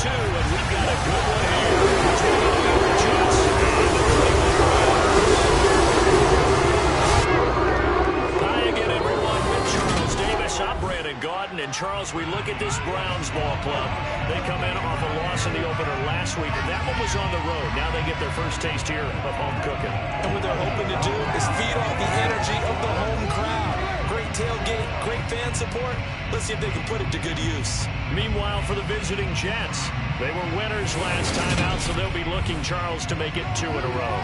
2, and we've got a good one here between the New York Jets and the Cleveland Browns. Hi again, everyone. With Charles Davis, I'm Brandon Gaudin. And Charles, we look at this Browns ball club. They come in off a loss in the opener last week, and that one was on the road. Now they get their first taste here of home cooking. And what they're hoping to do is feed off the energy of the home crowd. Great tailgate, great fan support. Let's see if they can put it to good use. Meanwhile, for the visiting Jets, they were winners last time out, so they'll be looking, Charles, to make it 2 in a row.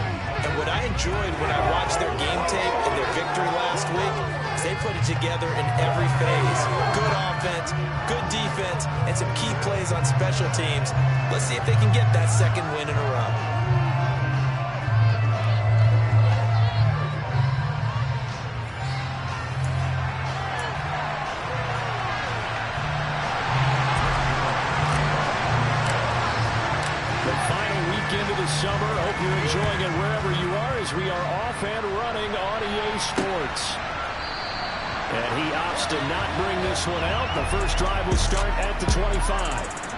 And what I enjoyed when I watched their game tape and their victory last week is they put it together in every phase. Good offense, good defense, and some key plays on special teams. Let's see if they can get that second win in a row. Into the summer. Hope you're enjoying it wherever you are as we are off and running on EA Sports. And he opts to not bring this one out. The first drive will start at the 25.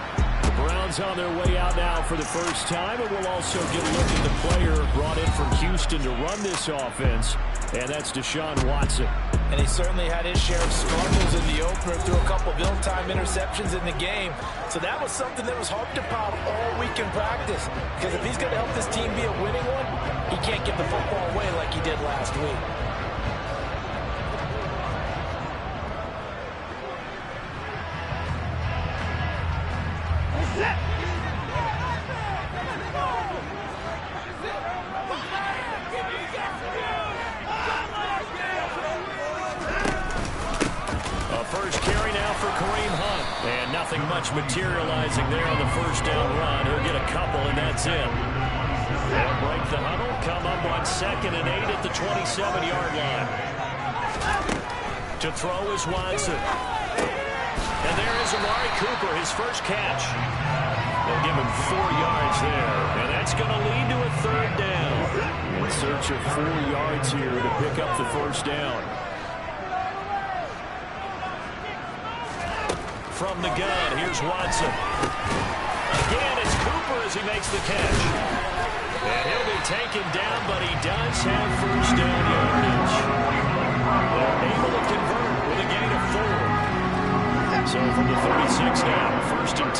The Browns on their way out now for the first time, and we'll also get a look at the player brought in from Houston to run this offense, and that's Deshaun Watson. And he certainly had his share of struggles in the opener, threw a couple of ill-timed interceptions in the game. So that was something that was harped upon all week in practice. Because if he's going to help this team be a winning one, he can't give the football away like he did last week. Nothing much materializing there on the first down run. He'll get a couple, and that's it. They'll break the huddle, come up on 2nd and 8 at the 27-yard line. To throw is Watson. And there is Amari Cooper, his first catch. They'll give him 4 yards there, and that's going to lead to a 3rd down. In search of 4 yards here to pick up the first down. From the gun, here's Watson. Again, it's Cooper as he makes the catch. And he'll be taken down, but he does have first down yardage. They're able to convert with a gain of 4. So from the 36 now, 1st and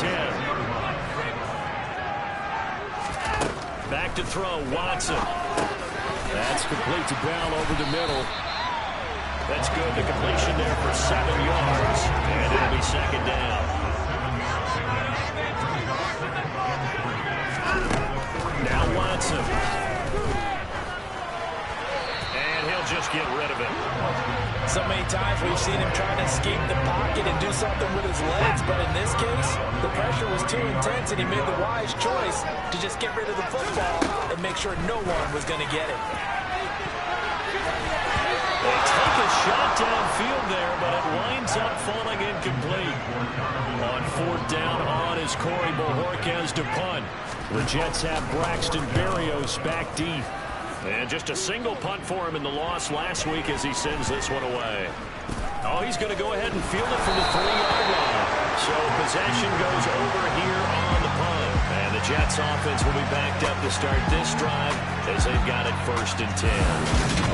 10. Back to throw, Watson. That's complete to Bell over the middle. That's good. The completion there for 7 yards. And it'll be 2nd down. Now Watson. And he'll just get rid of it. So many times we've seen him trying to escape the pocket and do something with his legs. But in this case, the pressure was too intense, and he made the wise choice to just get rid of the football and make sure no one was going to get it. They take a shot downfield there, but it winds up falling incomplete. On 4th down on is Corey Bojorquez to punt. The Jets have Braxton Berrios back deep. And just a single punt for him in the loss last week as he sends this one away. Oh, he's going to go ahead and field it from the 3-yard line. So possession goes over here on the punt. And the Jets offense will be backed up to start this drive as they've got it 1st and 10.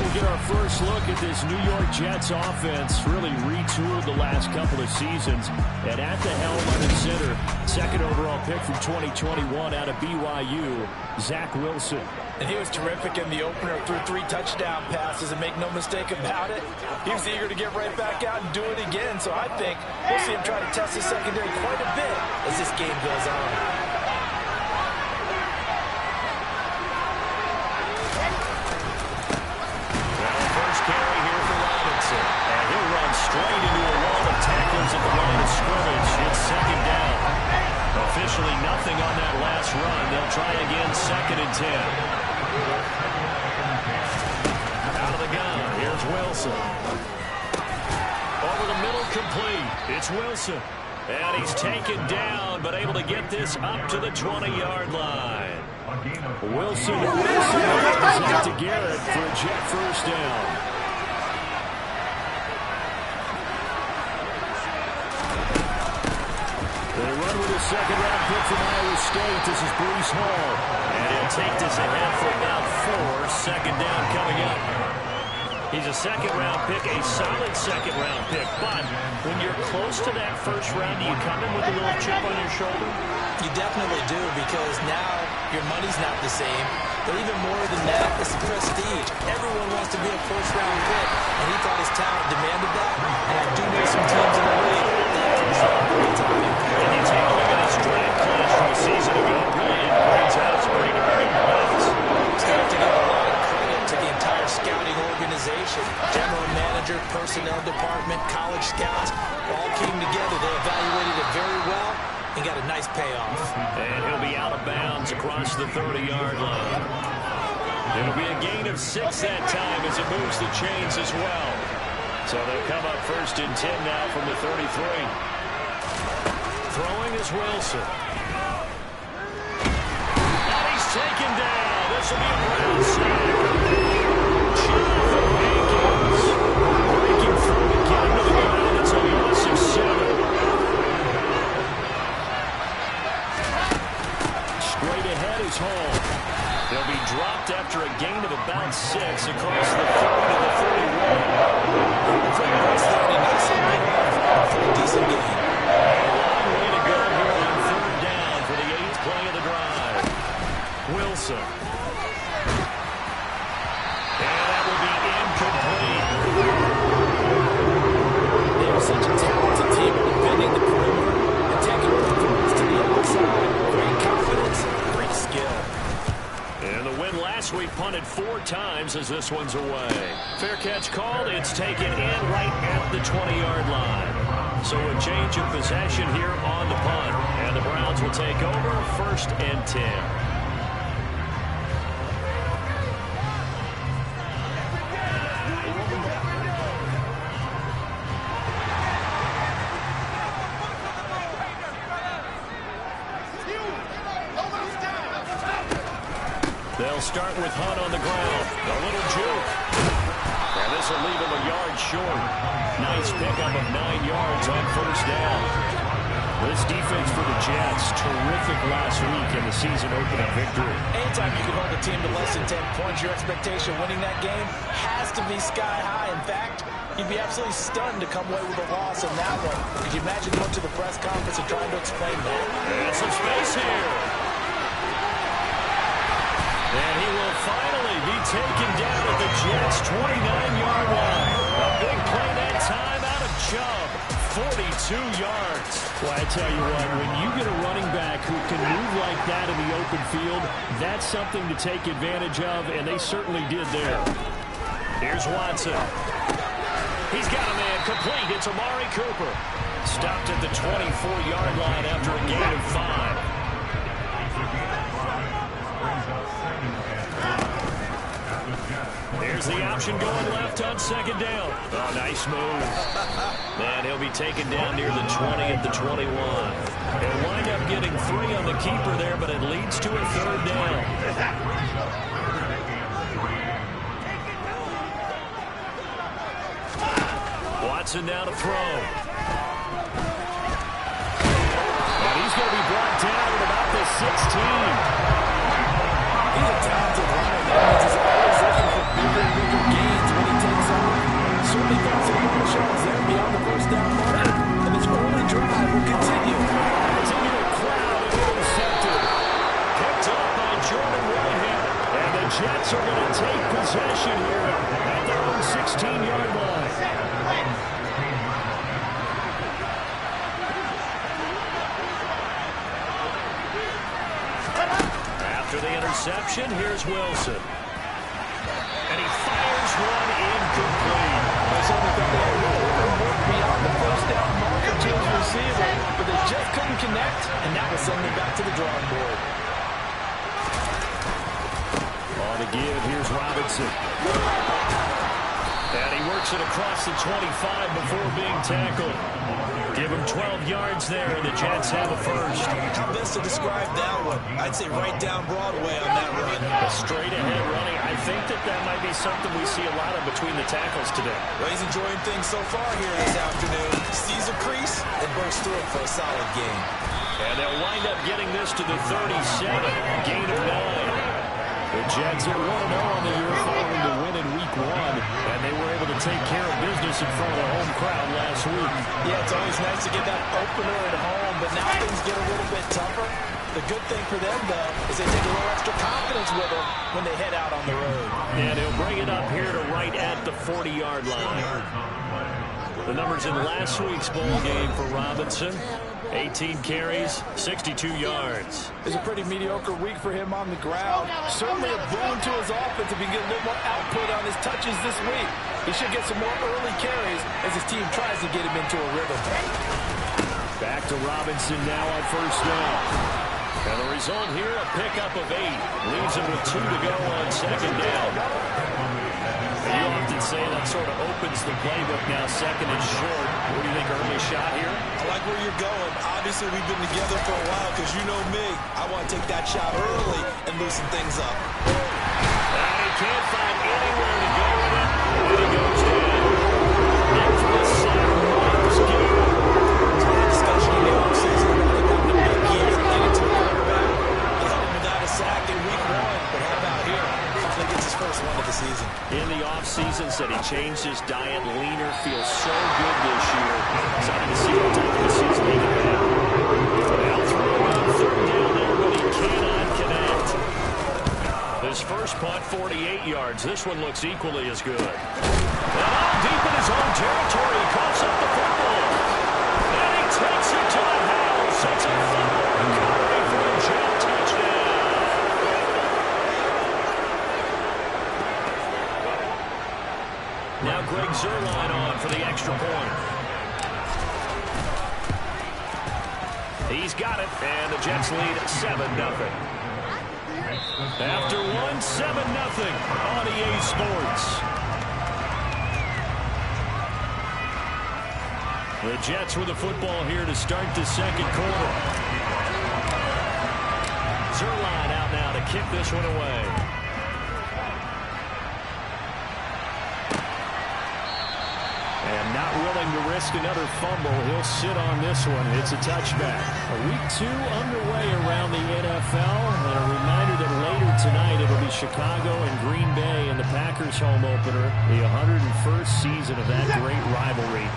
We'll get our first look at this New York Jets offense. Really retooled the last couple of seasons. And at the helm under center, 2nd overall pick from 2021 out of BYU, Zach Wilson. And he was terrific in the opener, threw 3 touchdown passes, and make no mistake about it, he was eager to get right back out and do it again. So I think we'll see him try to test his secondary quite a bit as this game goes on. Straight into a wall of tacklers at the line of scrimmage. It's 2nd down. Officially nothing on that last run. They'll try again 2nd and 10. Out of the gun. Here's Wilson. Over the middle, complete. It's Wilson. And he's taken down, but able to get this up to the 20-yard line. Wilson out to Garrett for a Jet first down. They run with a second-round pick from Iowa State. This is Breece Hall. And he'll take this ahead for about 4. Second down coming up. He's a second-round pick, a solid second-round pick. But when you're close to that first round, do you come in with a little chip on your shoulder? You definitely do, because now your money's not the same. But even more than that, it's the prestige. Everyone wants to be a first-round pick, and he thought his talent demanded that. And I do know some teams in the league that can drop big time. And you take a look at his draft class from a season ago. Really, it brings out some pretty good plays. It's got to give a lot of credit to the entire scouting organization. General manager, personnel department, college scouts, all came together. They evaluated it very well and got a nice payoff. And he'll be out of bounds across the 30-yard line. It'll be a gain of 6 that time as it moves the chains as well. So they'll come up first and 10 now from the 33. Throwing is Wilson. And he's taken down. This will be a Brown sack. Jonathan Hankins breaking through to get him to the ground. It's a loss of 7. Straight ahead is Hall. They'll be dropped after a gain of about 6 across the 30 to the 31. For the first 30, nice and for a decent game. A long way to go here on 3rd down for the 8th play of the drive. Wilson. And that will be incomplete. They are such a talented team at defending the perimeter and taking performance to the outside. Great confidence, great skill. And the win last week punted 4 times as this one's away. Fair catch called. It's taken in right at the 20-yard line. So a change of possession here on the punt. And the Browns will take over 1st and 10. They'll start with Hunt on the ground. A little juke. And this will leave him a yard short. Nice pickup of 9 yards on 1st down. This defense for the Jets, terrific last week in the season-opening victory. Anytime you can hold a team to less than 10 points, your expectation winning that game has to be sky high. In fact, you'd be absolutely stunned to come away with a loss in that one. Could you imagine going to the press conference and trying to explain that? And some space here. And he will finally be taken down at the Jets' 29-yard line. A big play that time out of Chubb. 42 yards. Well, I tell you what, when you get a running back who can move like that in the open field, that's something to take advantage of, and they certainly did there. Here's Watson. He's got a man complete. It's Amari Cooper. Stopped at the 24-yard line after a gain of 5. Here's the option going left on 2nd down. Oh, nice move. And he'll be taken down near the 20 at the 21. They'll wind up getting 3 on the keeper there, but it leads to a 3rd down. Watson now to throw. And he's going to be brought down at about the 16. He's a talented runner. That means he's always looking for bigger and bigger gains when he takes off. Certainly got some long shots there beyond the 1st down marker. And this early drive will continue. It's into the crowd and intercepted. Picked up by Jordan Whitehead. And the Jets are going to take possession here at their own 16-yard line. After the interception, here's Wilson. And he fires one incomplete. Beyond the 1st down marker to his receiver, but they just couldn't connect, and that will send them back to the drawing board. On the give, here's Robinson. And he works it across the 25 before being tackled. Give him 12 yards there, and the Jets have a first. How best to describe that one? I'd say right down Broadway on that run. A straight-ahead running. I think that might be something we see a lot of between the tackles today. Well, he's enjoying things so far here this afternoon. Sees a crease and bursts through it for a solid game. And they'll wind up getting this to the 37, gain of 9. The Jets are 1-0 on the year following the win in Week 1, and they were able to take care of business in front of the home crowd last week. Yeah, it's always nice to get that opener at home, but now things get a little bit tougher. The good thing for them, though, is they take a little extra confidence with them when they head out on the road. And he'll bring it up here to right at the 40-yard line. The numbers in last week's bowl game for Robinson: 18 carries, 62 yards. It's a pretty mediocre week for him on the ground. Certainly a boon to his offense if he can get a little more output on his touches this week. He should get some more early carries as his team tries to get him into a rhythm. Back to Robinson now on first down. And the result here, a pickup of 8. Leaves him with 2 to go on second down. And you often say that sort of opens the playbook now, second and short. What do you think, early shot here? I like where you're going. Obviously, we've been together for a while because you know me. I want to take that shot early and loosen things up. And he can't find anywhere to go with it. And he goes down. Infamous Sam Miles Garrett. It's a discussion in the offseason about the big year and getting to the quarterback. They held him without a sack in Week 1, but how about here? Finally gets his first one of the season. In the offseason, said he changed his diet, leaner, feels so good this year. Excited to see what type of the season he can have. Now throw on third down there, but he cannot connect. His first punt, 48 yards. This one looks equally as good. And out deep in his own territory, he coughs up the football. And he takes it to the house. It's a fumble recovery for a Jet touchdown. Now Greg Zuerlein on for the extra point. He's got it, and the Jets lead 7-0. After one, 7-0 on EA Sports. The Jets with the football here to start the second quarter. Zuerlein out now to kick this one away. And not willing to risk another fumble. He'll sit on this one. It's a touchback. Week 2 underway around the NFL. And a reminder that later tonight it'll be Chicago and Green Bay in the Packers home opener. The 101st season of that great rivalry.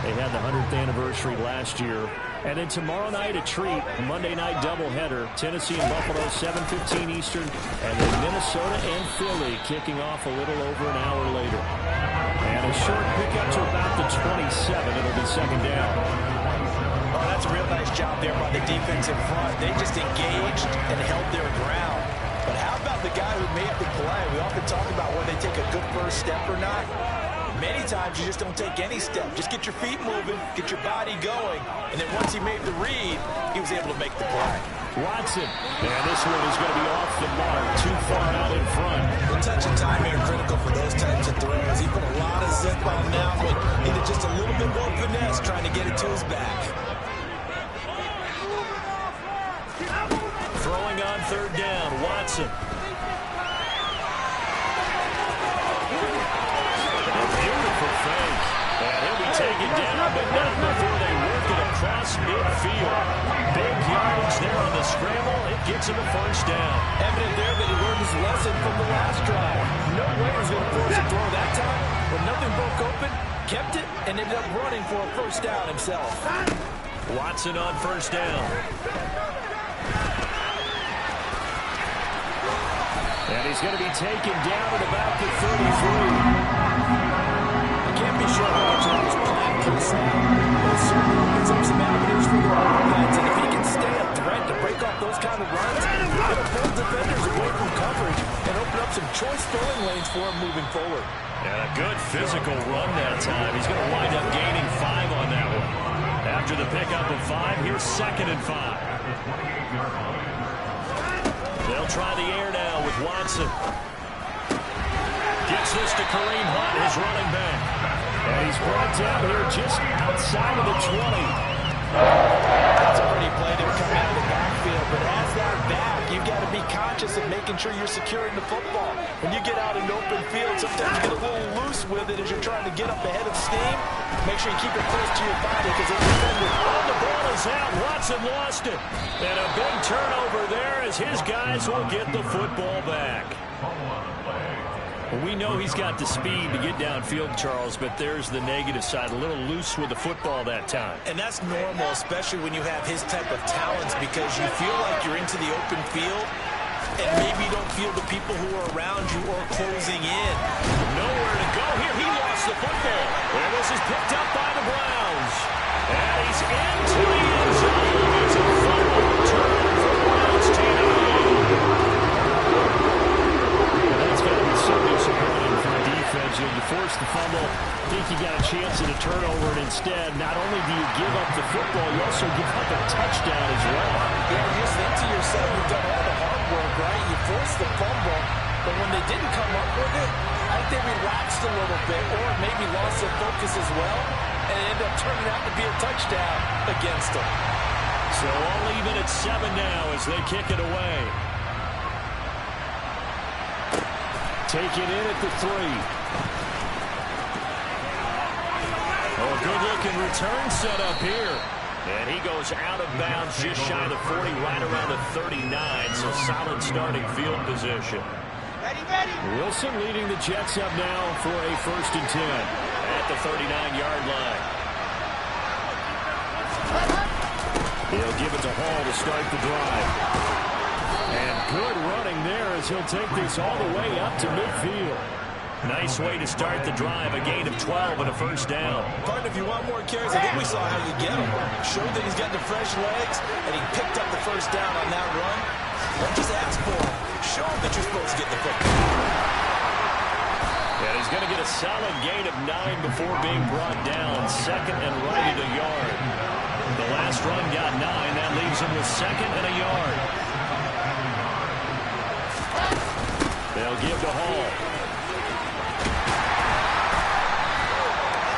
They had the 100th anniversary last year. And then tomorrow night a treat. A Monday night doubleheader. Tennessee and Buffalo 7:15 Eastern. And then Minnesota and Philly kicking off a little over an hour later. And a short pickup to about the 27. It'll be second down. Oh, that's a real nice job there by the defense in front. They just engaged and held their ground. But how about the guy who made the play? We often talk about whether they take a good first step or not. Many times you just don't take any step. Just get your feet moving, get your body going. And then once he made the read, he was able to make the play. Watson. And this one is going to be off the mark. Too far out in front. The touch and timing are critical for those types of throws. He put a lot of zip on that one. Needed just a little bit more finesse trying to get it to his back. Throwing on third down, Watson. A beautiful fake. And he'll be taken down, but not before they work it across midfield. Big yardage there on the scramble. It gets him a first down. Evident there that he learned his lesson from the last drive. No way he was going to force a throw that time. When nothing broke open, kept it, and ended up running for a first down himself. Watson on first down. And he's going to be taken down at about the 33. Can't be sure how much of that was planned for the snap. But it certainly opens up some avenues for the offense. And if he can stay a threat to break off those kind of runs, it'll pull defenders away from coverage and open up some choice throwing lanes for him moving forward. And a good physical run that time. He's going to wind up gaining 5 on that one. After the pickup of 5, here's 2nd and 5. They'll try the air now with Watson. Gets this to Kareem Hunt, his running back. And he's brought down here just outside of the 20. That's a pretty play to come out of the backfield. But as that back, you've got to be conscious of making sure you're securing the football. When you get out in open field, sometimes you get a little loose with it as you're trying to get up ahead of steam. Make sure you keep it close to your body because it's defended. Oh, the ball is out. Watson Wilson lost it. And a big turnover there as his guys will get the football back. Well, we know he's got the speed to get downfield, Charles, but there's the negative side. A little loose with the football that time. And that's normal, especially when you have his type of talents, because you feel like you're into the open field, and maybe you don't feel the people who are around you or closing in. Nowhere to go here. He lost the football. And this is picked up by the Browns. And he's into the end zone. It's a fumble return for the Browns team. That's got to be so disappointing for the defense. You force the fumble, think you got a chance at a turnover, and instead, not only do you give up the football, you also give up a touchdown as well. Yeah, you just think to yourself, you've done all the hard work, right? You forced the fumble, but when they didn't come up with it, I think they relaxed a little bit, or maybe lost their focus as well, and it ended up turning out to be a touchdown against them. So all even at 7 now as they kick it away. Taken in at the 3. Oh, good-looking return set up here. And he goes out of bounds just shy of the 40, right around the 39, so solid starting field position. Wilson leading the Jets up now for a 1st and 10 at the 39-yard line. He'll give it to Hall to start the drive. And good running there as he'll take this all the way up to midfield. Nice way to start the drive. A gain of 12 and a 1st down. Partner, if you want more carries, I think we saw how you get him. Showed that he's got the fresh legs, and he picked up the 1st down on that run. Don't just ask for him. Show him that you're supposed to get the football. And he's going to get a solid gain of 9 before being brought down. 2nd and right at a yard. The last run got 9. That leaves him with 2nd and a yard. They'll give to Hall.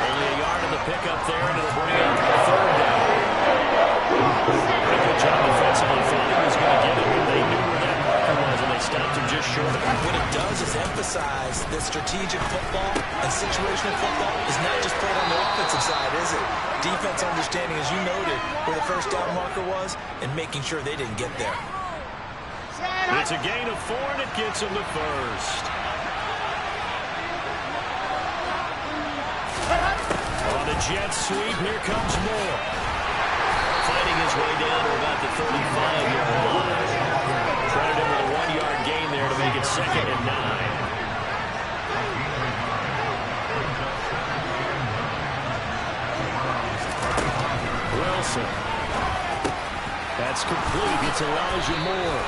Only a yard of the pickup there, and it'll bring up the 3rd down. A good job defensively. Thought he was going to get it, but they knew where that marker was, and they stopped him just short of it. What it does is emphasize that strategic football and situational football is not just played on the offensive side, is it? Defense understanding, as you noted, where the 1st down marker was, and making sure they didn't get there. It's a gain of 4, and it gets him the 1st. On the Jets sweep, here comes Moore. Fighting his way down to about the 35-yard line. Credit him with a 1-yard gain there to make it 2nd and 9. Wilson. That's complete. It's Elijah Moore.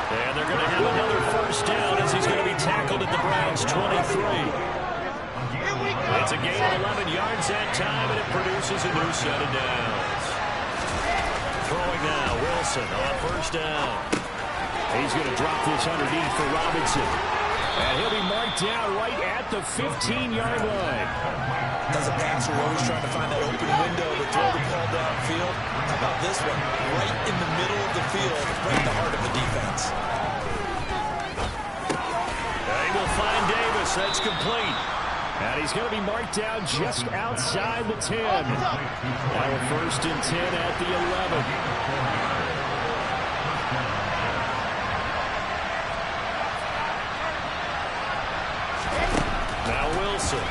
And they're going to have another 1st down as he's going to be tackled at the Browns' 23. It's a gain of 11 yards that time, and it produces a new set of downs. Throwing now, Wilson on 1st down. He's going to drop this underneath for Robinson. And he'll be marked down right at the 15-yard line. As a passer, we're always trying to find that open window to throw the ball downfield. How about this one? Right in the middle of the field, right in the heart of the defense. They will find Davis. That's complete. And he's going to be marked down just outside the 10. Now a 1st and 10 at the 11. Now Wilson.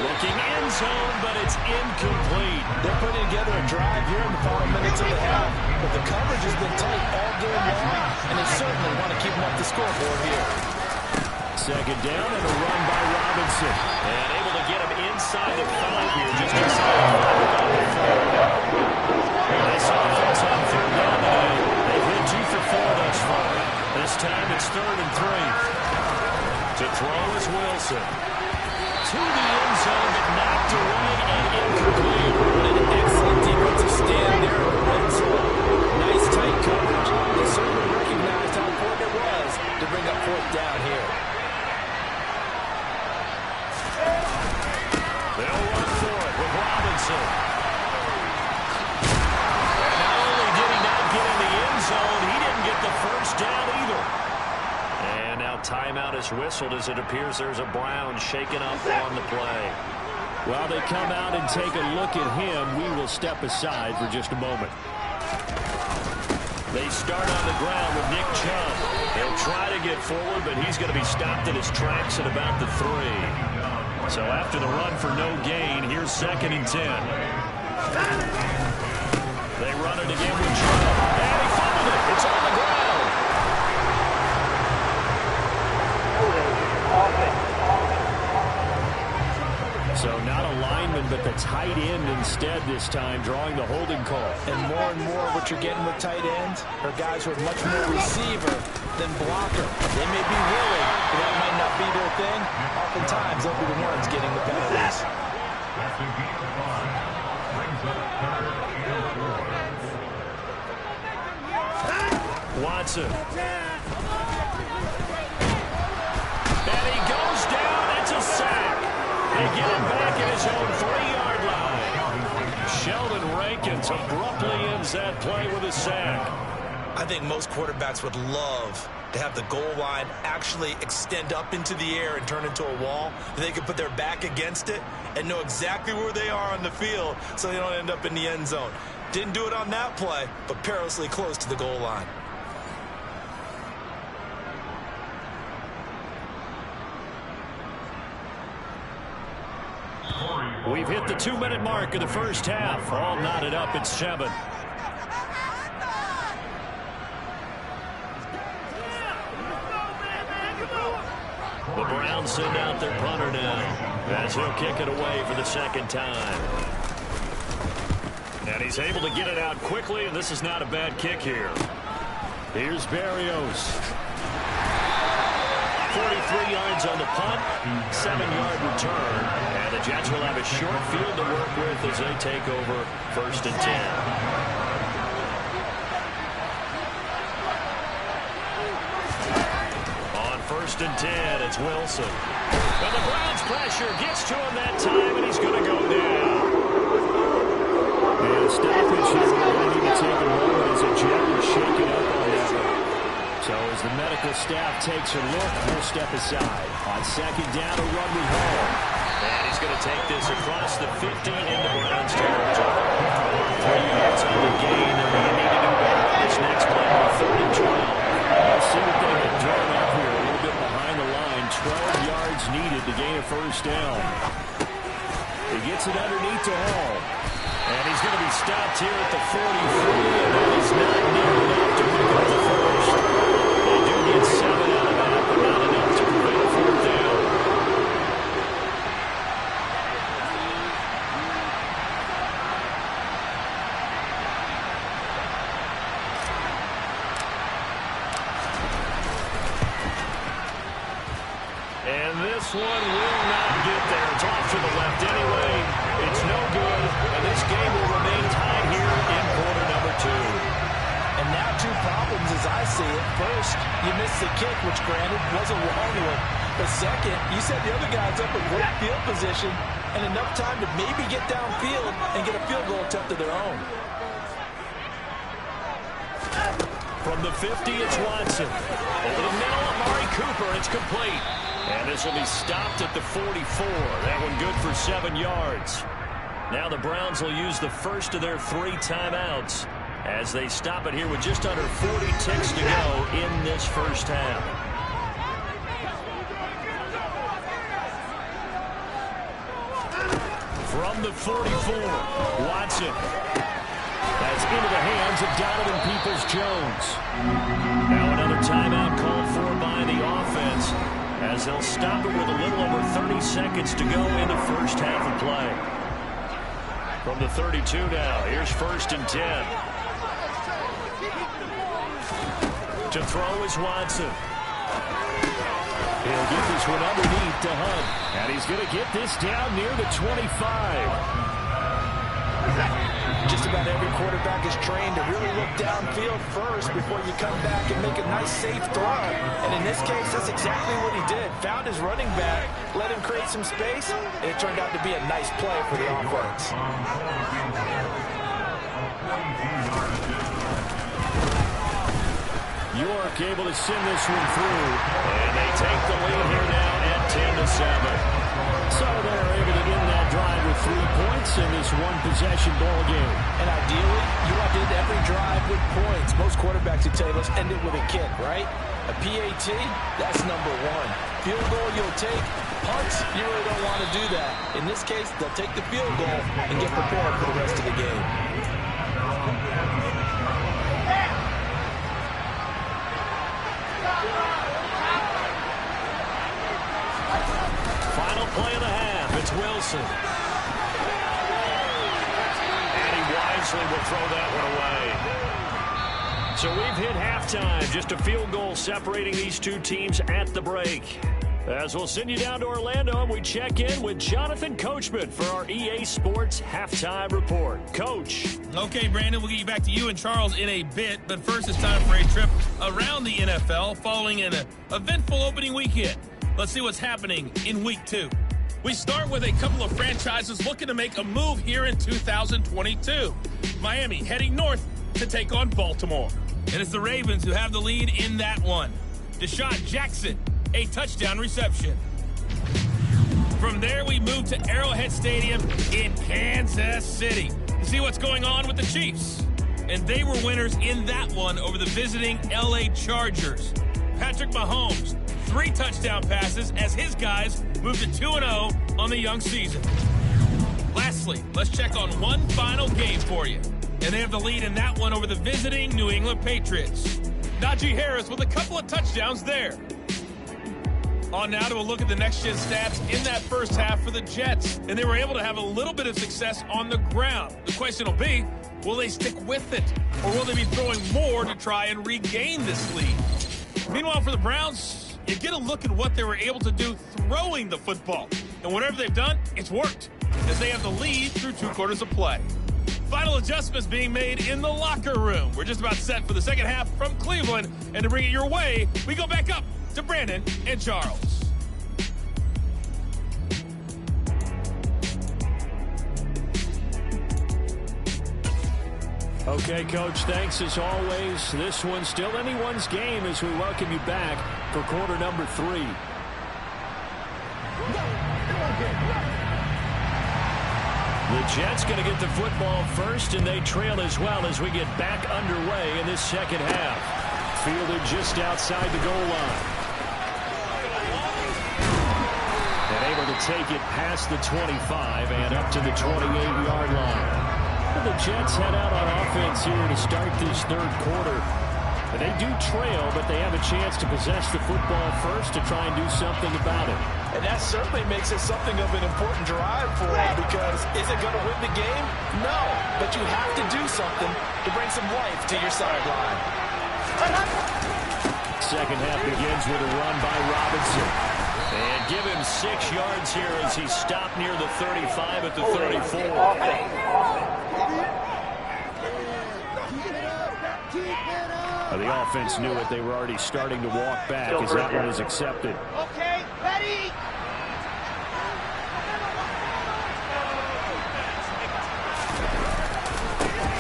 Looking end zone, but it's incomplete. They're putting together a drive here in the final minutes of the half, but the coverage has been tight all game long, and they certainly want to keep them off the scoreboard here. 2nd down and a run by Robinson. And able to get him inside the 5 here, just inside the 5. This offense on 3rd down today. They've hit 2 for 4 thus far. This time it's 3rd and 3. To throw is Wilson. To the end zone, but knocked away and incomplete. An excellent defensive stand there in the red zone. Nice tight coverage. They certainly recognized how important it was to bring up 4th down here. They'll run for it with Robinson. And not only did he not get in the end zone, he didn't get the 1st down either. And now timeout is whistled as it appears there's a Brown shaken up on the play. While they come out and take a look at him, we will step aside for just a moment. They start on the ground with Nick Chubb. He'll try to get forward, but he's going to be stopped in his tracks at about the 3. So after the run for no gain, here's 2nd and 10. They run it again with Chubb. And he fumbled it. It's on the ground. So not a lineman, but the tight end instead this time, drawing the holding call. And more what you're getting with tight ends are guys who are much more receiver than blocker. They may be willing, but that might not be their thing. Oftentimes, they'll be the ones getting the penalties. Watson. And he goes down. It's a sack. They get him back at his own 3-yard line. Sheldon Rankins abruptly ends that play with a sack. I think most quarterbacks would love to have the goal line actually extend up into the air and turn into a wall. They could put their back against it and know exactly where they are on the field so they don't end up in the end zone. Didn't do it on that play, but perilously close to the goal line. We've hit the 2-minute mark of the first half. All knotted up at 7. The Browns send out their punter now as he'll kick it away for the 2nd time. And he's able to get it out quickly, and this is not a bad kick here. Here's Berrios. 43 yards on the punt, 7-yard return, and the Jets will have a short field to work with as they take over 1st and 10. On 1st and 10, it's Wilson. And the Browns pressure gets to him that time, and he's going to go down. And a stoppage here. We're going to need to take a moment as a Jet was shaken up on that one. So as the medical staff takes a look, we'll step aside. On 2nd down, a run with Hall. And he's going to take this across the 50 into Browns territory. 3 yards on the gain, and they need to do better on this next play on 3rd and 12. Let's see what they have drawn up here. A little bit behind the line. 12 yards needed to gain a 1st down. He gets it underneath to Hall. And he's going to be stopped here at the 43, and that is not near enough to pick up the 1st. They do get 7 out of that, but not enough to prevent a 4th down. And this one will not get there. It's off to the left anyway. It's no good, and this game will remain tied here in quarter number 2. And now 2 problems as I see it. First, you missed the kick, which granted was a wrong one. But second, you set the other guys up in great field position and enough time to maybe get downfield and get a field goal attempt of their own. From the 50, it's Watson. Over the middle, Amari Cooper. It's complete. And this will be stopped at the 44. That one good for 7 yards. Now the Browns will use the first of their 3 timeouts as they stop it here with just under 40 ticks to go in this first half. From the 44, Watson. That's into the hands of Donovan Peoples-Jones. Now another timeout called for by the offense as they'll stop it with a little over 30 seconds to go in the first half of play. From the 32 now, here's 1st and 10. To throw is Watson. He'll get this one underneath to Hunt. And he's going to get this down near the 25. Just about every quarterback is trained to really look downfield first before you come back and make a nice, safe throw. And in this case, that's exactly what he did. Found his running back, let him create some space, and it turned out to be a nice play for the offense. York able to send this one through. And they take the lead here now at 10-7. So they're able to end that drive with 3 points in this one-possession ball game. And ideally, you want to end every drive with points. Most quarterbacks would tell you, let's end it with a kick, right? A PAT, that's number 1. Field goal you'll take. Punts, you really don't want to do that. In this case, they'll take the field goal and get prepared for the rest of the game. Final play of the half. It's Wilson. And he wisely will throw that one away. So we've hit halftime. Just a field goal separating these two teams at the break. As we'll send you down to Orlando, and we check in with Jonathan Coachman for our EA Sports Halftime Report. Coach. Okay, Brandon, we'll get you back to you and Charles in a bit, but first it's time for a trip around the NFL following an eventful opening weekend. Let's see what's happening in Week 2. We start with a couple of franchises looking to make a move here in 2022. Miami heading north to take on Baltimore. And it's the Ravens who have the lead in that one. Deshaun Jackson, a touchdown reception. From there, we move to Arrowhead Stadium in Kansas City to see what's going on with the Chiefs. And they were winners in that one over the visiting LA Chargers. Patrick Mahomes, 3 touchdown passes as his guys move to 2-0 on the young season. Lastly, let's check on one final game for you. And they have the lead in that one over the visiting New England Patriots. Najee Harris with a couple of touchdowns there. On now to a look at the next-gen stats in that first half for the Jets. And they were able to have a little bit of success on the ground. The question will be, will they stick with it? Or will they be throwing more to try and regain this lead? Meanwhile, for the Browns, you get a look at what they were able to do throwing the football. And whatever they've done, it's worked, as they have the lead through 2 quarters of play. Final adjustments being made in the locker room. We're just about set for the second half from Cleveland. And to bring it your way, we go back up to Brandon and Charles. Okay, Coach, thanks as always. This one's still anyone's game as we welcome you back for quarter number 3. The Jets going to get the football first, and they trail as well as we get back underway in this second half. Fielded just outside the goal line. And able to take it past the 25 and up to the 28-yard line. The Jets head out on offense here to start this third quarter. And they do trail, but they have a chance to possess the football first to try and do something about it. And that certainly makes it something of an important drive for them, because is it going to win the game? No, but you have to do something to bring some life to your sideline. Second half begins with a run by Robinson. And give him 6 yards here as he stopped near the 35 at the 34. The offense knew it. They were already starting to walk back as that one is accepted. Okay, ready?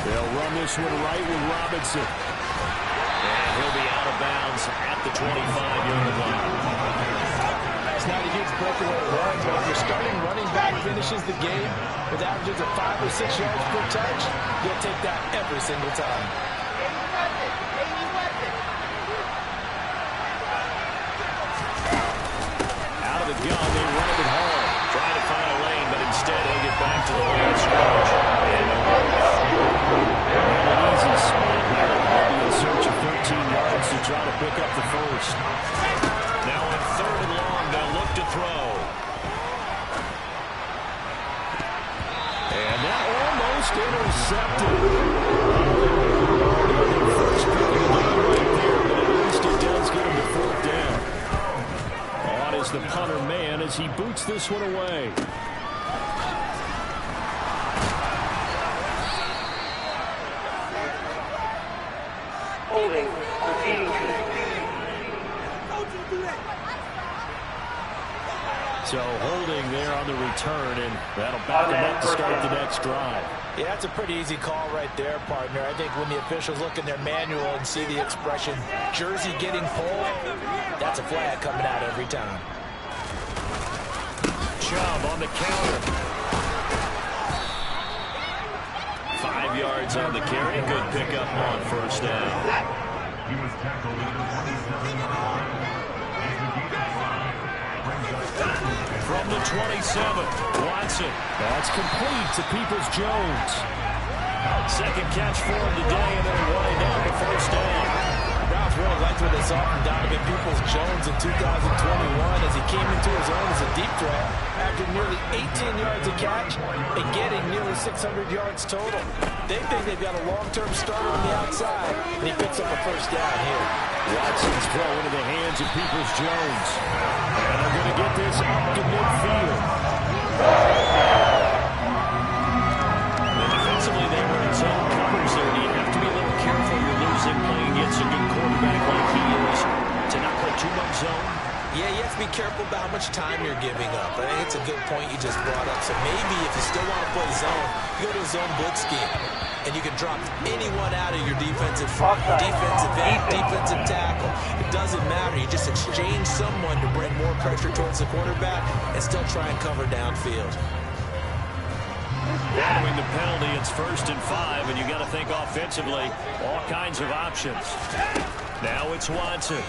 They'll run this one right with Robinson. And he'll be out of bounds at the 25-yard line. It's not a huge breakaway run, but if your starting running back finishes the game with averages of 5 or 6 yards per touch, you'll take that every single time. Out of the gun, they run it hard. Trying to find a lane, but instead he'll get back to the line of scrimmage. And an easy spot here. They'll be in search of 13 yards to try to pick up the first. Now on 3rd and long, they'll look to throw. And that almost intercepted. First pick of the game right there, but at least it does get him to 4th down. On is the punter man as he boots this one away. Holding. So holding there on the return, and that'll back him up to start the next drive. Yeah, that's a pretty easy call right there, partner. I think when the officials look in their manual and see the expression, jersey getting pulled, that's a flag coming out every time. Chubb on the counter. yards on the carry. Good pickup on first down. He was tackled at the 27. From the 27, Watson. That's complete to Peoples-Jones. Second catch for him today, and then running down the first down. The Browns really liked what they saw from Donovan Peoples-Jones in 2021 as he came into his own as a deep threat after nearly 18 yards a catch and getting nearly 600 yards total. They think they've got a long-term starter on the outside, and he picks up a first down here. Watson's throw into the hands of Peoples-Jones. And they're going to get this up to midfield. And defensively, they were in zone covers there. You have to be a little careful. You're losing playing against a good quarterback like he is to not play too much zone. Yeah, you have to be careful about how much time you're giving up. I think it's a good point you just brought up. So maybe if you still want to play zone, you go to a zone blitz scheme. And you can drop anyone out of your defensive front, defensive end, defensive tackle. It doesn't matter. You just exchange someone to bring more pressure towards the quarterback and still try and cover downfield. Following the penalty, it's 1st and 5, and you got to think offensively, all kinds of options. Now it's Watson.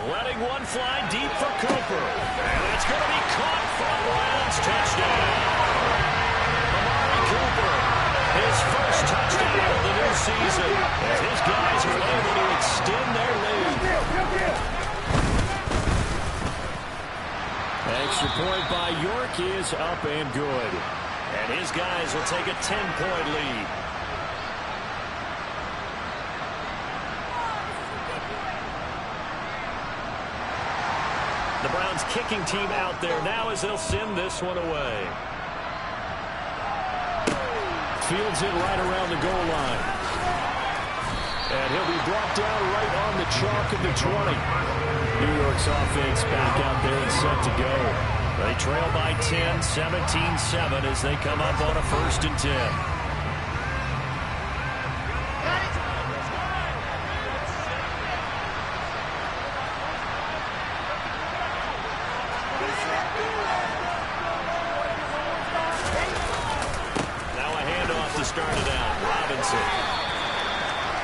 Letting one fly deep for Cooper. And it's going to be caught for a Browns touchdown. Amari Cooper, his first touchdown of the new season, as his guys are able to extend their lead. Extra point by York is up and good. And his guys will take a 10-point lead. The Browns kicking team out there now as they'll send this one away. Fields it right around the goal line. And he'll be brought down right on the chalk of the 20. New York's offense back out there and set to go. They trail by 10, 17-7 as they come up on a 1st and 10.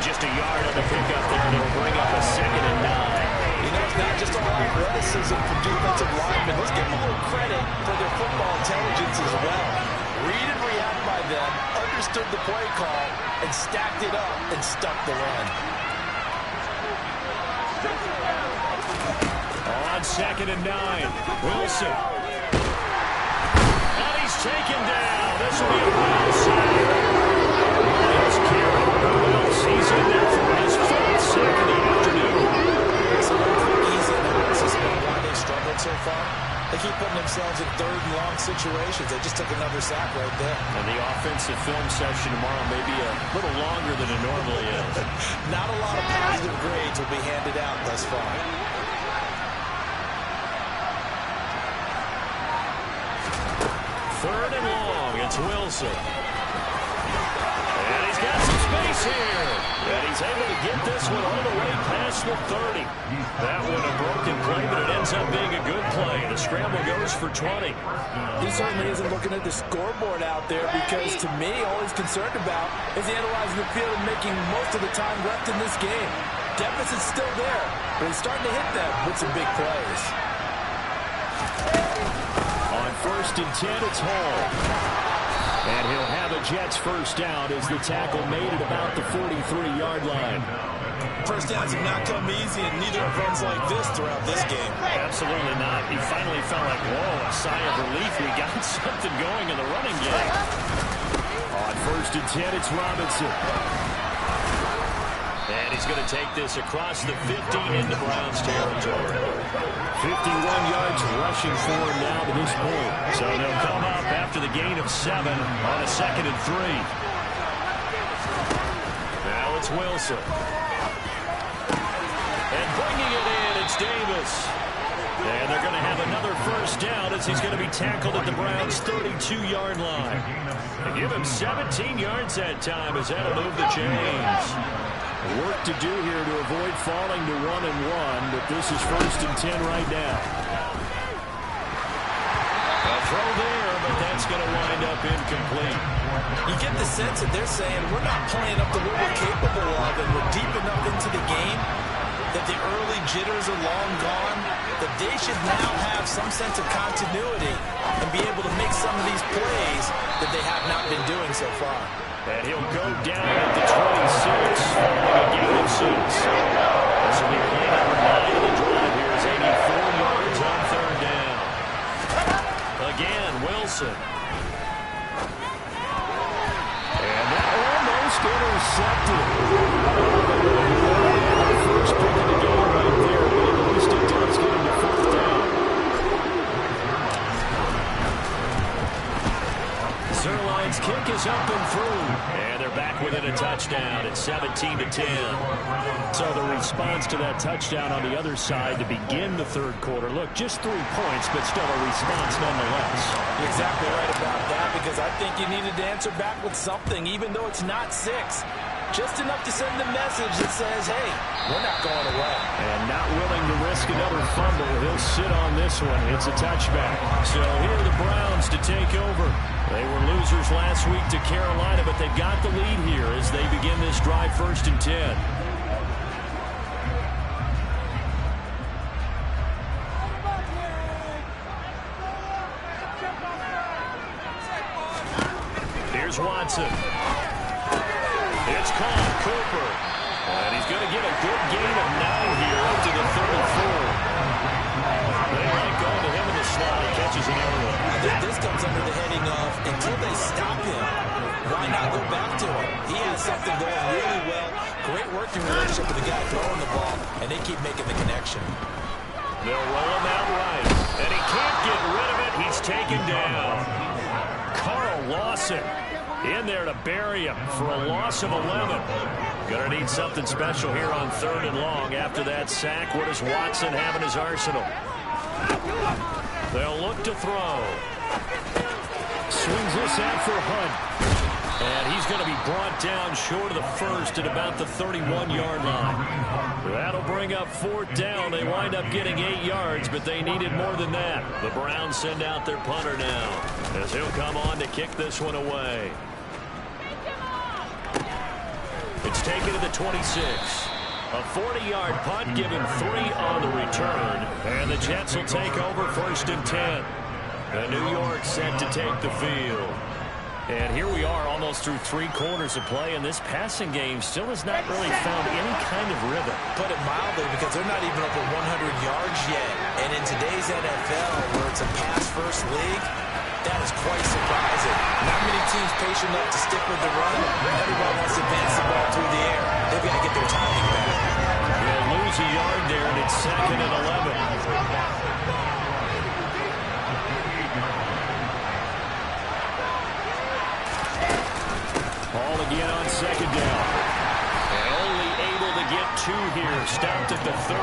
Just a yard on the pickup there, and it'll bring up a 2nd and 9. You know, it's not just all athleticism from defensive linemen. Let's give them a little credit for their football intelligence as well. Read and react by them, understood the play call, and stacked it up and stuck the run. On 2nd and 9, Wilson. And he's taken down. This will be a wild side. He's in there for his 4th sack of the afternoon. It's a little easy analysis about why they've struggled so far. They keep putting themselves in 3rd and long situations. They just took another sack right there. And the offensive film session tomorrow may be a little longer than it normally is. Not a lot of positive grades will be handed out thus far. 3rd and long. It's Wilson. And he's got some space here. And he's able to get this one all the way past the 30. That one a broken play, but it ends up being a good play. The scramble goes for 20. He certainly isn't looking at the scoreboard out there because, to me, all he's concerned about is analyzing the field and making most of the time left in this game. Deficit's still there, but he's starting to hit them with some big plays. On 1st and 10, it's Hall. And he'll have a Jets first down as the tackle made at about the 43-yard line. First downs have not come easy, and neither have runs like this throughout this game. Absolutely not. He finally felt like, whoa, a sigh of relief. We got something going in the running game. On 1st and 10, it's Robinson. And he's going to take this across the 50 into Browns territory. 51 yards rushing for him now to this point. So they'll come up after the gain of 7 on a 2nd and 3. Now it's Wilson. And bringing it in, it's Davis. And they're going to have another first down as he's going to be tackled at the Browns' 32-yard line. They give him 17 yards that time as that'll move the chains. Work to do here to avoid falling to 1-1, but this is 1st and 10 right now. A throw there, but that's it's going to wind up incomplete. You get the sense that they're saying we're not playing up to what we're capable of, and we're deep enough into the game that the early jitters are long gone, that they should now have some sense of continuity and be able to make some of these plays that they have not been doing so far. And he'll go down at the 26, following a gain of 6. This will be play number 9 of the drive here as 84 yards on third down. Again, Wilson. And that almost intercepted. First pick of the game right there, but at least it does get him to fourth down. Zerline's kick is up and through. And they're back within a touchdown at 17-10. So the response to that touchdown on the other side to begin the third quarter. Look, just 3 points, but still a response nonetheless. You're exactly right about that, because I think you needed to answer back with something, even though it's not 6. Just enough to send the message that says, hey, we're not going away. And not willing to risk another fumble. He'll sit on this one. It's a touchback. So here are the Browns to take over. They were losers last week to Carolina, but they've got the lead here as they begin this drive 1st and 10. Here's Watson. It's caught. Cooper. And he's going to get a good gain of 9 here up to the 34. They like going to him in the slot. He catches an early. I think this comes under the heading of, until they stop him, why not go back to him? He has something going really well. Great working relationship with the guy throwing the ball, and they keep making the connection. They'll roll him out right. And he can't get rid of it. He's taken down. Carl Lawson in there to bury him for a loss of 11. Gonna need something special here on 3rd and long after that sack. What does Watson have in his arsenal? They'll look to throw. Swings this out for Hunt. And he's going to be brought down short of the first at about the 31-yard line. That'll bring up 4th down. They wind up getting 8 yards, but they needed more than that. The Browns send out their punter now as he'll come on to kick this one away. It's taken to the 26. A 40-yard punt, given 3 on the return. And the Jets will take over 1st and 10. And New York set to take the field. And here we are almost through 3 quarters of play, and this passing game still has not really found any kind of rhythm. Put it mildly, because they're not even over 100 yards yet. And in today's NFL, where it's a pass-first league, that is quite surprising. Not many teams patient enough to stick with the run. Everybody wants to advance the ball through the air. They've got to get their timing back. They'll lose a yard there, and it's 2nd and 11. Ball again on 2nd down. And only able to get 2 here. Stopped at the 30.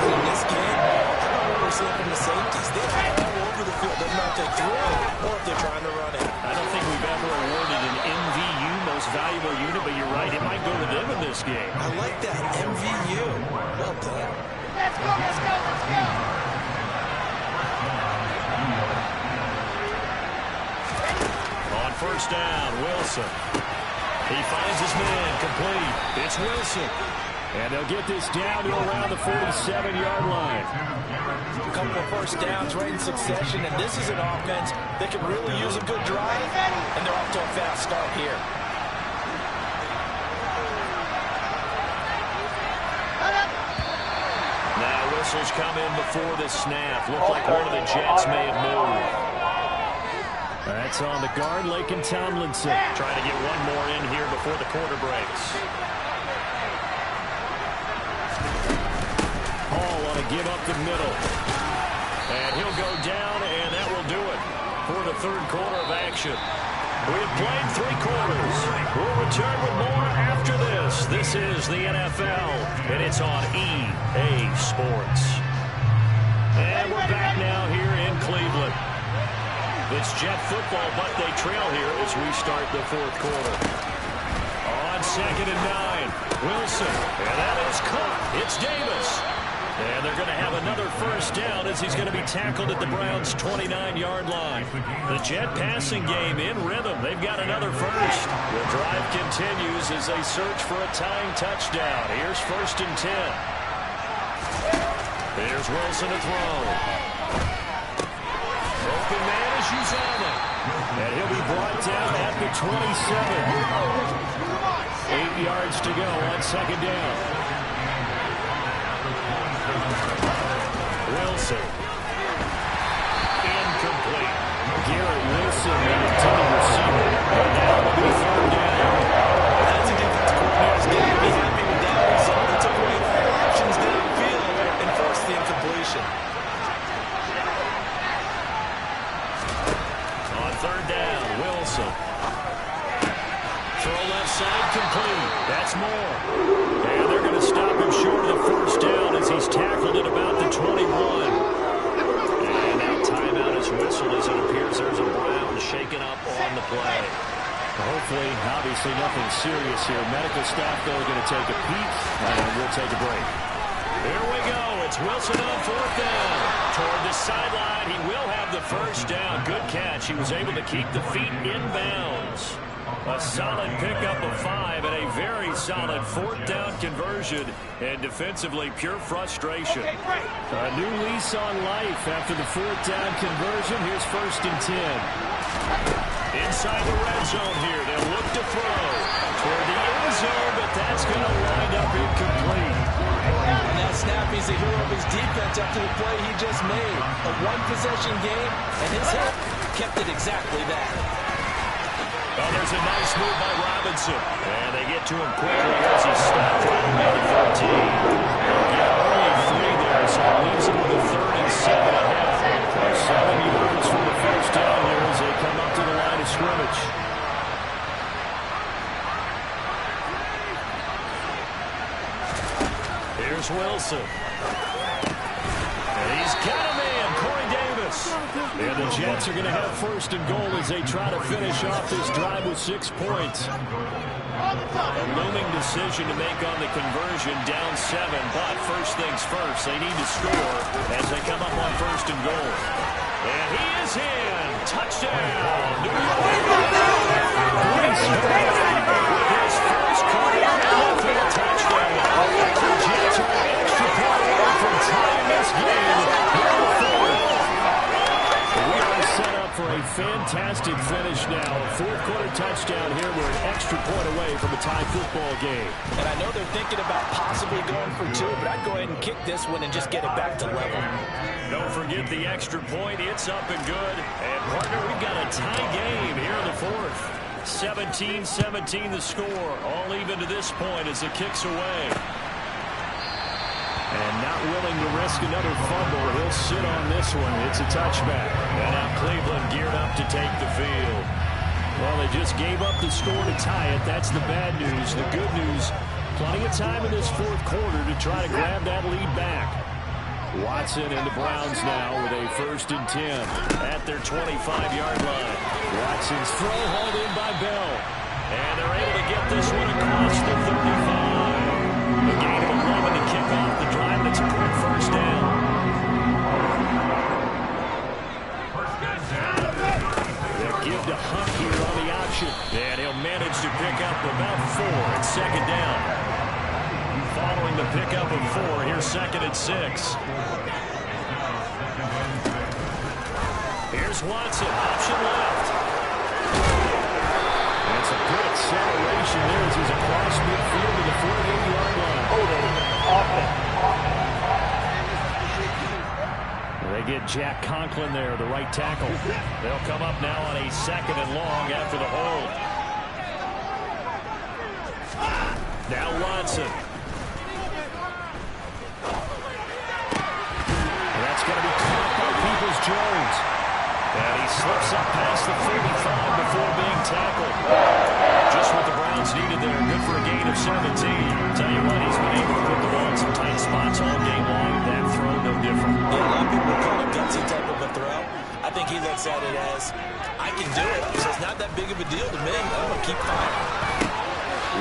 In this game, how about what we're seeing from the safeties? They're all over the field. They're not they throw it or if they're trying to run it. I don't think we've ever awarded an MVU, most valuable unit, but you're right. It might go to them in this game. I like that. MVU. Well done. Let's go, let's go, let's go. On 1st down, Wilson. He finds his man, complete. It's Wilson. And they'll get this down to around the 47-yard line. A couple of 1st downs right in succession, and this is an offense that can really use a good drive, and they're off to a fast start here. Now whistles come in before the snap. Looked like one of the Jets may have moved. That's on the guard, Laken Tomlinson. Trying to get one more in here before the quarter breaks. Hall on a give up the middle. And he'll go down, and that will do it for the 3rd quarter of action. We have played 3 quarters. We'll return with more after this. This is the NFL, and it's on EA Sports. And we're back now here in Cleveland. It's Jet football, but they trail here as we start the 4th quarter. On 2nd and 9, Wilson, and that is caught. It's Davis. And they're going to have another first down as he's going to be tackled at the Browns' 29-yard line. The Jet passing game in rhythm. They've got another first. The drive continues as they search for a tying touchdown. Here's 1st and 10. Here's Wilson to throw. Open man is Uzomah. And he'll be brought down at the 27. 8 yards to go on 2nd down. Wilson. Incomplete. Garrett Wilson, the intended receiver. And now it'll be 3rd down. That's a defensive coordinator's game. Be happy with that result. They took away all options downfield and forced the incompletion. On 3rd down, Wilson. Throw left side, complete. That's Moore. And they're going to stop him short of the 1st down as he's tackled at about the 21. And now timeout is whistled as it appears there's a Brown shaken up on the play. Hopefully, obviously nothing serious here. Medical staff, though, going to take a peek, and we'll take a break. Here we go. It's Wilson on 4th down. Toward the sideline, he will have the 1st down. Good catch. He was able to keep the feet in bounds. A solid pickup of 5 and a very solid 4th down conversion. And defensively, pure frustration. A new lease on life after the 4th down conversion. Here's 1st and 10. Inside the red zone here. They'll look to throw toward the end zone, but that's going to wind up incomplete. On that snap, he's a hero of his defense after the play he just made. A one-possession game, and his hit kept it exactly that. Oh, there's a nice move by Robinson. And they get to him quickly as he stopped right around the 13. Yeah, only 3 there, so it leaves him with a 3rd and 7 ahead. 7 yards from the 1st down here as they come up to the line of scrimmage. Here's Wilson. And he's got a man, Corey Davis. And the Jets are going to have 1st and goal as they try to finish off this drive with 6 points. A looming decision to make on the conversion, down 7. But first things first, they need to score as they come up on 1st and goal. And he is in. Touchdown, New York. Grace with his first career NFL touchdown. The Jets are an extra point away from tying this game here in the 4th. We are set up for a fantastic finish now. A 4th quarter touchdown here. We're an extra point away from a tie football game. And I know they're thinking about possibly going for 2, but I'd go ahead and kick this one and just get it back to level. Don't forget the extra point. It's up and good. And, partner, we've got a tie game here in the 4th. 17-17 the score. All even to this point as it kicks away. And not willing to risk another fumble. He'll sit on this one. It's a touchback. And now Cleveland geared up to take the field. Well, they just gave up the score to tie it. That's the bad news. The good news, plenty of time in this 4th quarter to try to grab that lead back. Watson and the Browns now with a 1st and 10 at their 25-yard line. Watson's throw hauled in by Bell. And they're able to get this one across the 35. A gain of 11 to kick off the drive. That's a quick 1st down. They'll give to Hunt here on the option. And he'll manage to pick up about 4 at 2nd down. Following the pickup of 4, here's 2nd and 6. Here's Watson, option left. And it's a good acceleration there as he's across midfield to the 48-yard line. They get Jack Conklin there, the right tackle. They'll come up now on a 2nd and long after the hold. Now Watson. That's going to be caught by Peoples-Jones. And he slips up past the 35 before being tackled. Just what the Browns needed there. Good for a gain of 17. Tell you what, he's been able to put the ball in some tight spots all game long. That throw, no different. Yeah, a lot of people call it gutsy type of a throw. I think he looks at it as, I can do it, so it's not that big of a deal to me. I'm going to keep firing.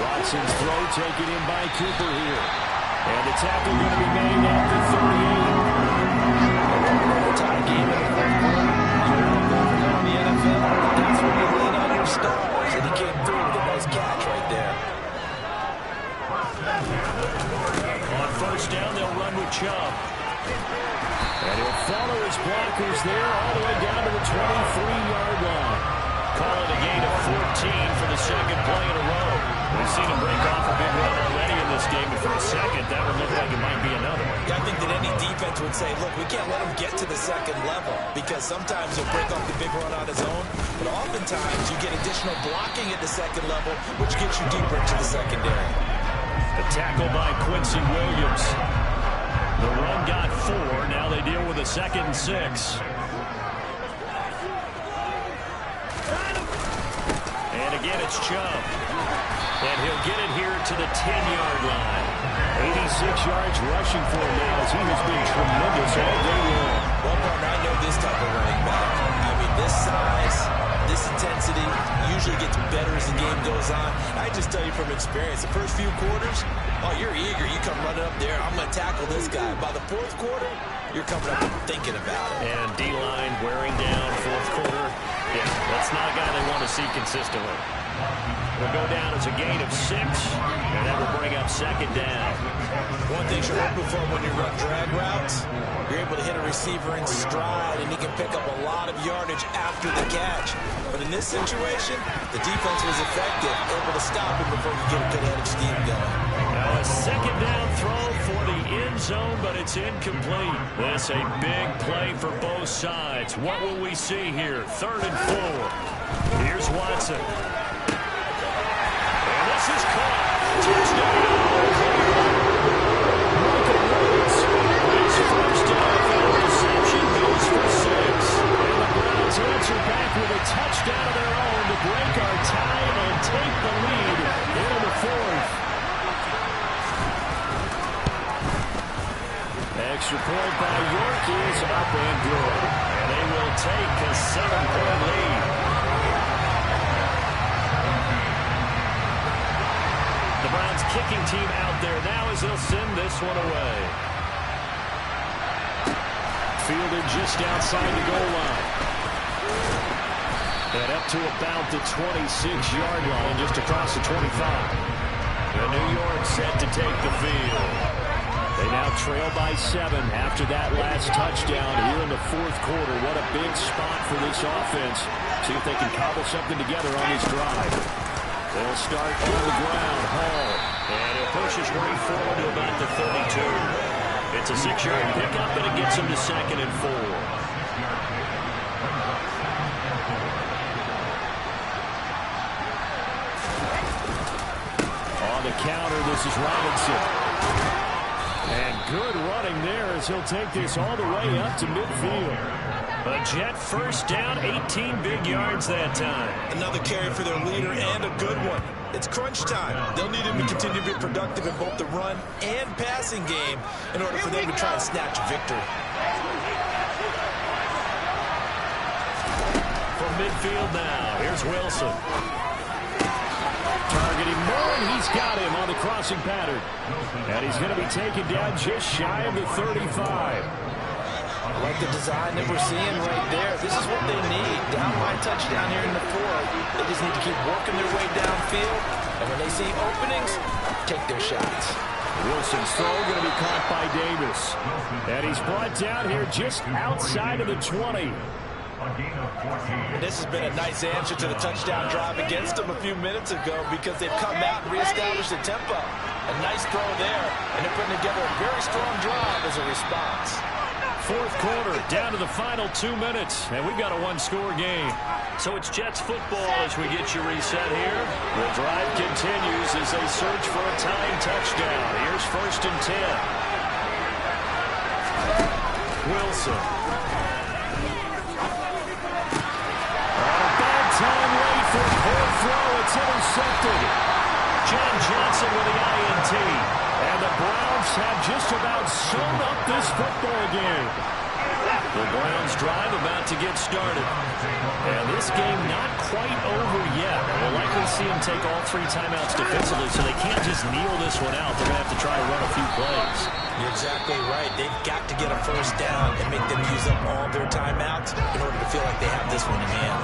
Watson's throw taken in by Cooper here. And the tackle going to be made at the 38. Tie game in the fourth quarter. You never know in the NFL. That's when you lean on your stars. And he came through with a nice catch right there. On first down, they'll run with Chubb. And he'll follow his blockers there all the way down to the 23-yard line. Call it a gain of 14 for the second play in a row. We've seen him break off a big run already in this game, but for a second, that would look like it might be another one. I think that any defense would say, look, we can't let him get to the second level because sometimes he'll break off the big run on his own, but oftentimes you get additional blocking at the second level, which gets you deeper into the secondary. A tackle by Quincy Williams. The run got 4. Now they deal with a 2nd and 6. And again, it's Chubb. And he'll get it here to the 10-yard line. 86 yards rushing for him now as he has been tremendous all day long. Well, partner, I know this type of running back. I mean, this size, this intensity usually gets better as the game goes on. I just tell you from experience, the first few quarters, oh, you're eager. You come running up there. I'm going to tackle this guy. By the fourth quarter, you're coming up and thinking about it. And D-line wearing down fourth quarter. Yeah, that's not a guy they want to see consistently. We'll go down as a gain of 6, and that will bring up 2nd down. One thing you're hoping for when you run drag routes, you're able to hit a receiver in stride, and he can pick up a lot of yardage after the catch. But in this situation, the defense was effective, able to stop him before you get a good head of steam going. Now a 2nd down throw for the end zone, but it's incomplete. This a big play for both sides. What will we see here? 3rd and 4. Here's Watson. And this is caught. Touchdown. Michael Woods. His first NFL reception goes for 6. And the Browns answer back with a touchdown of their own to break our tie and take the lead into the 4th. Extra point by York is up and good. And they will take a 7-point lead. The Browns kicking team out there now as they'll send this one away. Fielded just outside the goal line. And up to about the 26-yard line, just across the 25. And New York set to take the field. They now trail by 7 after that last touchdown here in the fourth quarter. What a big spot for this offense. See if they can cobble something together on this drive. They'll start on the ground. Hall. And it pushes right forward to about the 32. It's a 6-yard pickup, and it gets him to 2nd and 4. On the counter, this is Robinson. And good running there as he'll take this all the way up to midfield. A Jet first down, 18 big yards that time. Another carry for their leader and a good one. It's crunch time. They'll need him to continue to be productive in both the run and passing game in order for them to try and snatch a victory. From midfield now, here's Wilson. Targeting Moore, and he's got him on the crossing pattern. And he's going to be taken down just shy of the 35. Like the design that we're seeing right there. This is what they need. Downline touchdown here in the 4th. They just need to keep working their way downfield. And when they see openings, take their shots. Wilson's throw going to be caught by Davis. And he's brought down here just outside of the 20. And this has been a nice answer to the touchdown drive against them a few minutes ago because they've come out and reestablished the tempo. A nice throw there, and they're putting together a very strong drive as a response. Fourth quarter, down to the final 2 minutes, and we've got a one-score game. So it's Jets football as we get you reset here. The drive continues as they search for a tying touchdown. Here's 1st and 10. Wilson. Time late for a poor throw. It's intercepted. John Johnson with the INT. And the Browns have just about sewn up this football game. The Browns drive about to get started. And this game not quite over yet. We'll likely see them take all 3 timeouts defensively, so they can't just kneel this one out. They're going to have to try to run a few plays. You're exactly right. They've got to get a first down and make them use up all their timeouts in order to feel like they have this one in hand.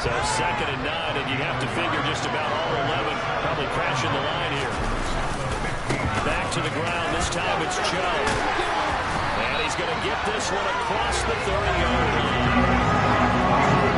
So 2nd and 9, and you'd have to figure just about all 11 probably crashing the line here. Back to the ground. This time it's Joe. And he's going to get this one across the 30-yard line.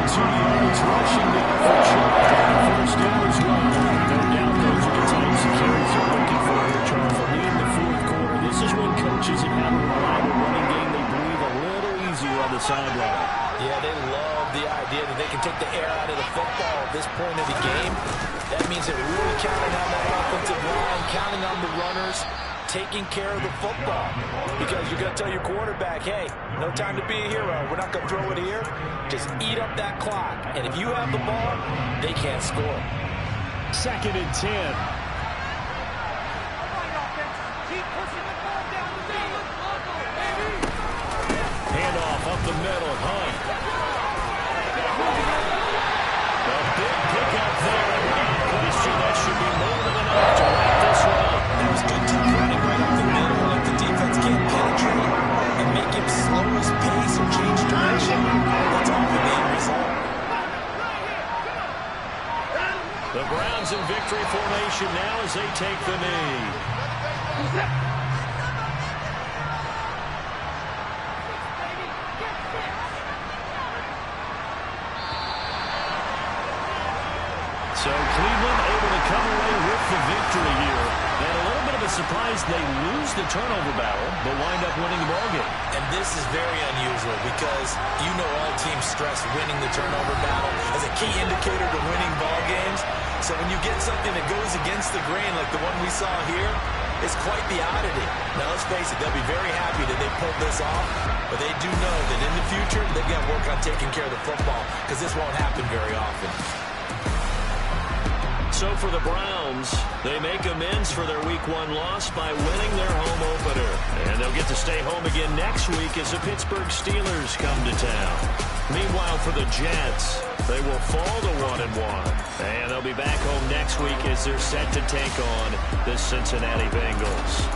2 yards rushing there for Joe. First down as well. No doubt those are the types of carries they're looking for here, Charles. In the 4th quarter, this is when coaches have had a reliable running game. They breathe a little easier on the sideline. Yeah, they love the idea that they can take the air out of the football at this point of the game. That means they're really counting on that offensive line, counting on the runners, taking care of the football. Because you're going to tell your quarterback, hey, no time to be a hero. We're not going to throw it here. Just eat up that clock. And if you have the ball, they can't score. 2nd and 10. Handoff up the middle. Hunt. A big pickup there. Question, that should be more than enough to wrap this one up. That was good team running right up the middle. If the defense can't penetrate and make him slow his pace or change direction, that's all the main result. The Browns in victory formation now as they take the knee. So Cleveland able to come away with the victory here. And a little bit of a surprise, they lose the turnover battle, but wind up winning the ballgame. And this is very unusual because you know all teams stress winning the turnover battle as a key indicator to winning ball games. So when you get something that goes against the grain like the one we saw here, it's quite the oddity. Now let's face it, they'll be very happy that they pulled this off, but they do know that in the future they've got to work on taking care of the football because this won't happen very often. So for the Browns, they make amends for their Week 1 loss by winning their home opener. And they'll get to stay home again next week as the Pittsburgh Steelers come to town. Meanwhile, for the Jets, they will fall to 1-1. And they'll be back home next week as they're set to take on the Cincinnati Bengals.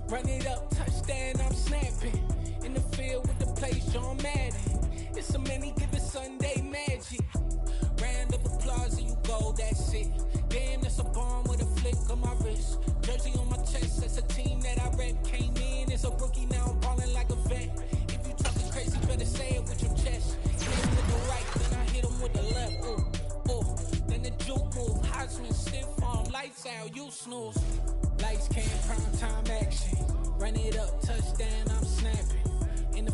Run it up, touchdown, I'm snapping. In the field with the play, John Madden. It's a many given Sunday magic. Round of applause and you go, that's it. Damn, that's a bomb with a flick on my wrist. Jersey on my chest, that's a team that I rep. Came in as a rookie, now I'm balling like a vet. If you talking crazy, better say it with your chest. Hit him with the right, then I hit him with the left. Ooh, ooh. Then the juke move, Heisman, stiff arm, lights out, you snooze. Lights came, prime time action. Run it up, touchdown,